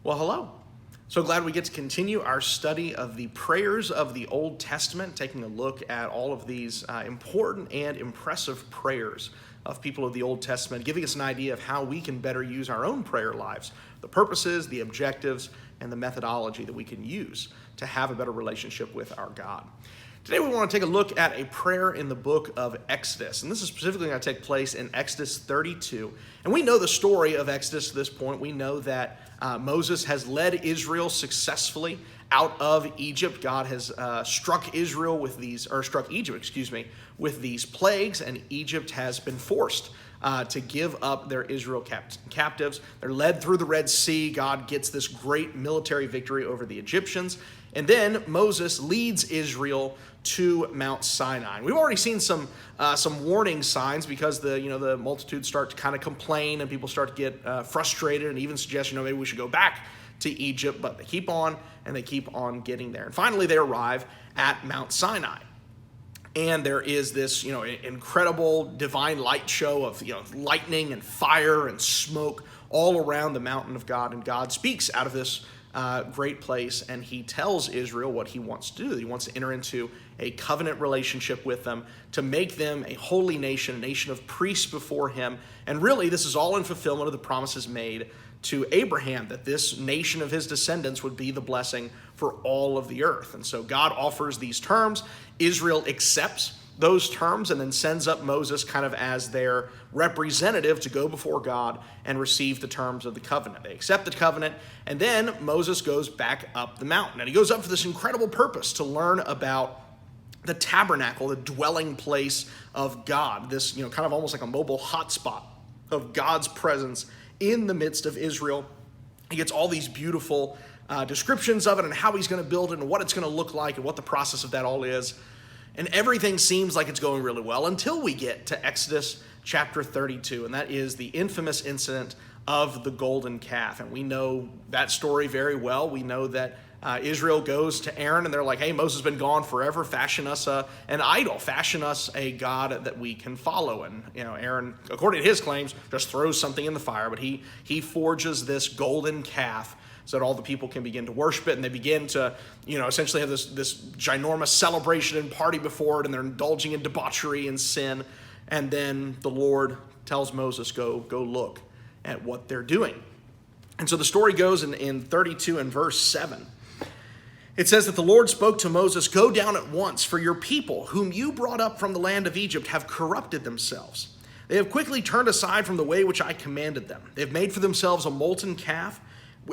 Well, hello. So glad we get to continue our study of the prayers of the Old Testament, taking a look at all of these important and impressive prayers of people of the Old Testament, giving us an idea of how we can better use our own prayer lives, the purposes, the objectives, and the methodology that we can use to have a better relationship with our God. Today we want to take a look at a prayer in the book of Exodus, and this is specifically going to take place in Exodus 32. And we know the story of Exodus at this point. We know that Moses has led Israel successfully out of Egypt. God has struck Egypt, with these plagues, and Egypt has been forced to give up their Israel captives. They're led through the Red Sea. God gets this great military victory over the Egyptians. And then Moses leads Israel to Mount Sinai. We've already seen some warning signs because the multitude start to kind of complain and people start to get frustrated and even suggest maybe we should go back to Egypt. But they keep on and they keep on getting there. And finally they arrive at Mount Sinai. And there is this incredible divine light show of lightning and fire and smoke all around the mountain of God. And God speaks out of this great place, and he tells Israel what he wants to do. He wants to enter into a covenant relationship with them, to make them a holy nation, a nation of priests before him. And really, this is all in fulfillment of the promises made to Abraham, that this nation of his descendants would be the blessing for all of the earth. And so God offers these terms. Israel accepts those terms and then sends up Moses kind of as their representative to go before God and receive the terms of the covenant. They accept the covenant, and then Moses goes back up the mountain. And he goes up for this incredible purpose, to learn about the tabernacle, the dwelling place of God, this kind of almost like a mobile hotspot of God's presence in the midst of Israel. He gets all these beautiful descriptions of it and how he's going to build it and what it's going to look like and what the process of that all is. And everything seems like it's going really well until we get to Exodus chapter 32, and that is the infamous incident of the golden calf. And we know that story very well. We know that Israel goes to Aaron and they're like, hey, Moses has been gone forever. Fashion us an idol. Fashion us a God that we can follow. And Aaron, according to his claims, just throws something in the fire. But he forges this golden calf so that all the people can begin to worship it. And they begin to, essentially have this ginormous celebration and party before it. And they're indulging in debauchery and sin. And then the Lord tells Moses, go look at what they're doing. And so the story goes in 32 and verse 7. It says that the Lord spoke to Moses, "Go down at once, for your people, whom you brought up from the land of Egypt, have corrupted themselves. They have quickly turned aside from the way which I commanded them. They have made for themselves a molten calf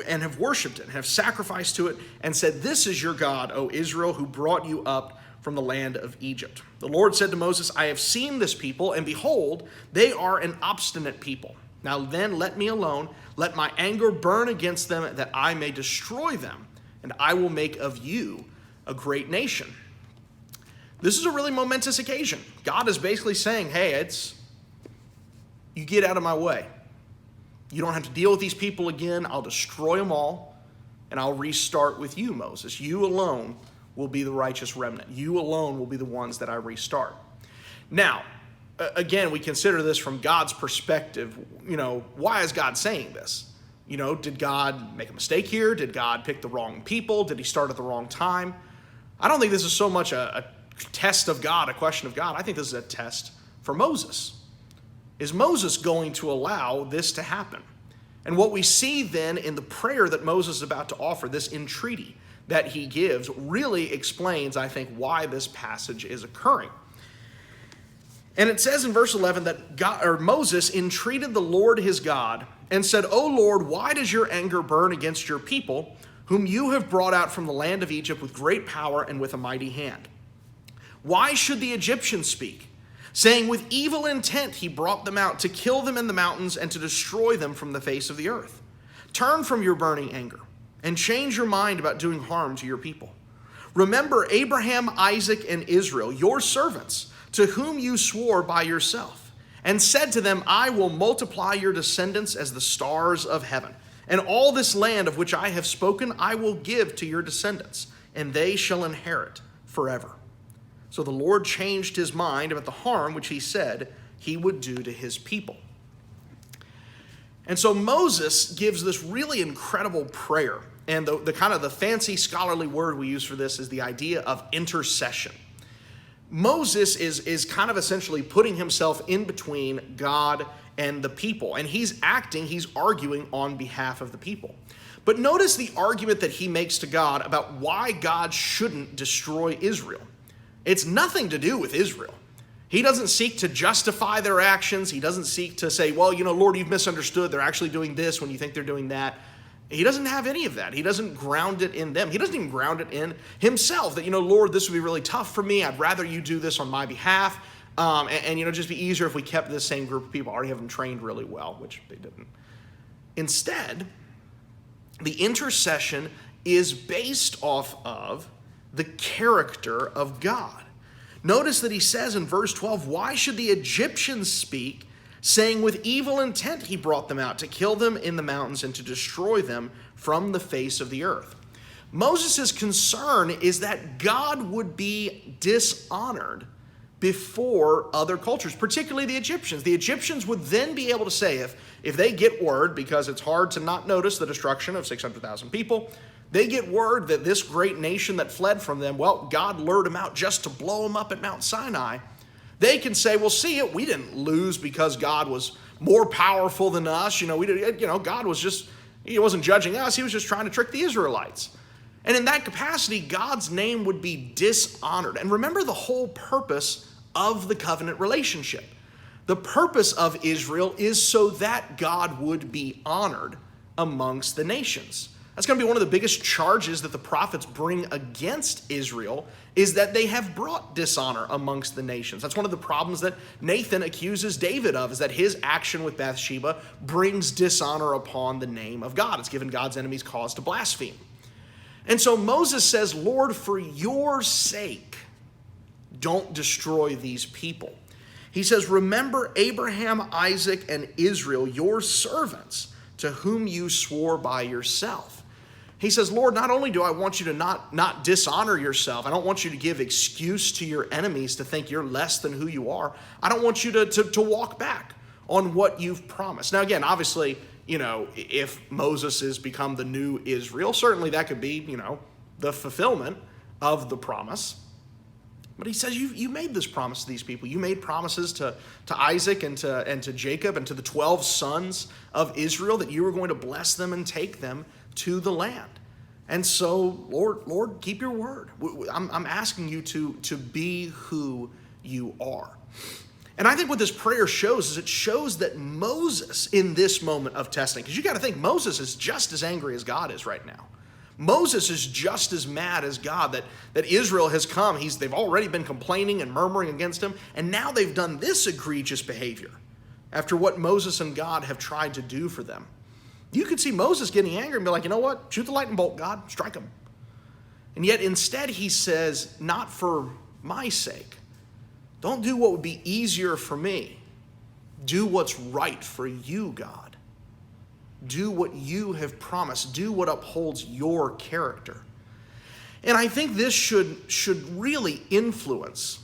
and have worshipped it, and have sacrificed to it, and said, 'This is your God, O Israel, who brought you up from the land of Egypt.' The Lord said to Moses, 'I have seen this people, and behold, they are an obstinate people. Now then let me alone. Let my anger burn against them, that I may destroy them, and I will make of you a great nation.'" This is a really momentous occasion. God is basically saying, hey, you get out of my way. You don't have to deal with these people again. I'll destroy them all, and I'll restart with you, Moses. You alone will be the righteous remnant. You alone will be the ones that I restart. Now, again, we consider this from God's perspective. Why is God saying this? Did God make a mistake here? Did God pick the wrong people? Did he start at the wrong time? I don't think this is so much a test of God, a question of God. I think this is a test for Moses. Is Moses going to allow this to happen? And what we see then in the prayer that Moses is about to offer, this entreaty that he gives, really explains, I think, why this passage is occurring. And it says in verse 11 that Moses entreated the Lord his God and said, "O Lord, why does your anger burn against your people, whom you have brought out from the land of Egypt with great power and with a mighty hand? Why should the Egyptians speak, saying, 'With evil intent he brought them out to kill them in the mountains and to destroy them from the face of the earth'? Turn from your burning anger and change your mind about doing harm to your people. Remember Abraham, Isaac, and Israel, your servants, to whom you swore by yourself, and said to them, 'I will multiply your descendants as the stars of heaven, and all this land of which I have spoken I will give to your descendants, and they shall inherit forever.' So the Lord changed his mind about the harm which he said he would do to his people." And so Moses gives this really incredible prayer. And the kind of the fancy scholarly word we use for this is the idea of intercession. Moses is kind of essentially putting himself in between God and the people. And he's arguing on behalf of the people. But notice the argument that he makes to God about why God shouldn't destroy Israel. It's nothing to do with Israel. He doesn't seek to justify their actions. He doesn't seek to say, well, Lord, you've misunderstood. They're actually doing this when you think they're doing that. He doesn't have any of that. He doesn't ground it in them. He doesn't even ground it in himself that, Lord, this would be really tough for me. I'd rather you do this on my behalf. And just be easier if we kept this same group of people. I already have them trained really well, which they didn't. Instead, the intercession is based off of the character of God. Notice that he says in verse 12, why should the Egyptians speak, saying with evil intent he brought them out to kill them in the mountains and to destroy them from the face of the earth? Moses' concern is that God would be dishonored before other cultures, particularly the Egyptians. The Egyptians would then be able to say, if they get word, because it's hard to not notice the destruction of 600,000 people, they get word that this great nation that fled from them, well, God lured them out just to blow them up at Mount Sinai. They can say, well, see it, we didn't lose because God was more powerful than us. God was he wasn't judging us. He was just trying to trick the Israelites. And in that capacity, God's name would be dishonored. And remember the whole purpose of the covenant relationship. The purpose of Israel is so that God would be honored amongst the nations. That's going to be one of the biggest charges that the prophets bring against Israel, is that they have brought dishonor amongst the nations. That's one of the problems that Nathan accuses David of, is that his action with Bathsheba brings dishonor upon the name of God. It's given God's enemies cause to blaspheme. And so Moses says, Lord, for your sake, don't destroy these people. He says, remember Abraham, Isaac, and Israel, your servants, to whom you swore by yourself. He says, Lord, not only do I want you to not dishonor yourself, I don't want you to give excuse to your enemies to think you're less than who you are. I don't want you to walk back on what you've promised. Now, again, obviously, if Moses has become the new Israel, certainly that could be, the fulfillment of the promise. But he says, you made this promise to these people. You made promises to Isaac and to Jacob and to the 12 sons of Israel that you were going to bless them and take them to the land. And so, Lord, keep your word. I'm asking you to be who you are. And I think what this prayer shows is it shows that Moses, in this moment of testing, because you got to think Moses is just as angry as God is right now. Moses is just as mad as God that Israel has come. They've already been complaining and murmuring against him, and now they've done this egregious behavior after what Moses and God have tried to do for them. You could see Moses getting angry and be like, you know what? Shoot the lightning bolt, God. Strike him. And yet instead he says, not for my sake. Don't do what would be easier for me. Do what's right for you, God. Do what you have promised. Do what upholds your character. And I think this should really influence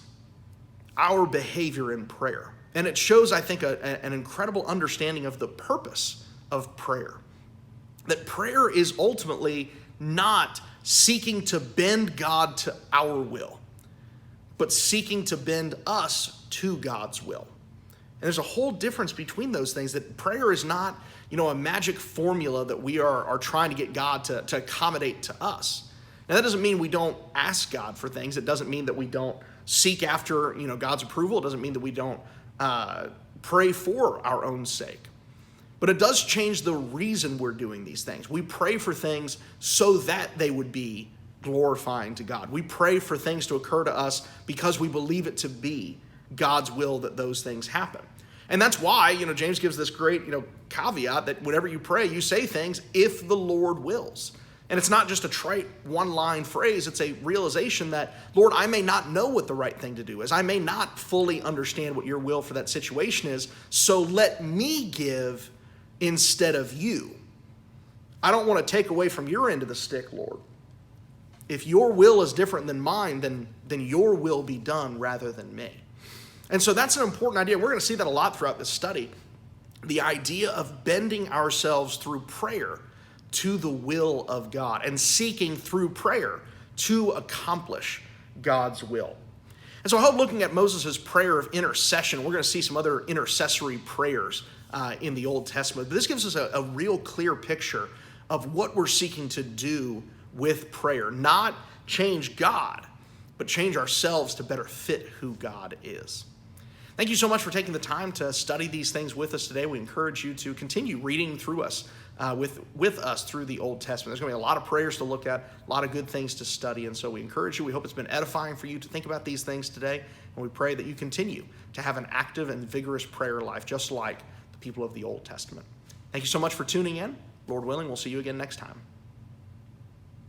our behavior in prayer. And it shows, I think, an incredible understanding of the purpose of prayer. That prayer is ultimately not seeking to bend God to our will, but seeking to bend us to God's will. And there's a whole difference between those things, that prayer is not, a magic formula that we are trying to get God to accommodate to us. Now, that doesn't mean we don't ask God for things. It doesn't mean that we don't seek after, God's approval. It doesn't mean that we don't pray for our own sake. But it does change the reason we're doing these things. We pray for things so that they would be glorifying to God. We pray for things to occur to us because we believe it to be God's will that those things happen. And that's why, James gives this great, caveat that whenever you pray, you say things, if the Lord wills. And it's not just a trite one-line phrase. It's a realization that, Lord, I may not know what the right thing to do is. I may not fully understand what your will for that situation is. So let me give instead of you. I don't want to take away from your end of the stick, Lord. If your will is different than mine, then your will be done rather than me. And so that's an important idea. We're going to see that a lot throughout this study. the idea of bending ourselves through prayer to the will of God and seeking through prayer to accomplish God's will. And so I hope looking at Moses' prayer of intercession, we're going to see some other intercessory prayers in the Old Testament. But this gives us a real clear picture of what we're seeking to do with prayer. Not change God, but change ourselves to better fit who God is. Thank you so much for taking the time to study these things with us today. We encourage you to continue reading through us with us through the Old Testament. There's going to be a lot of prayers to look at, a lot of good things to study, and so we encourage you. We hope it's been edifying for you to think about these things today, and we pray that you continue to have an active and vigorous prayer life, just like the people of the Old Testament. Thank you so much for tuning in. Lord willing, we'll see you again next time.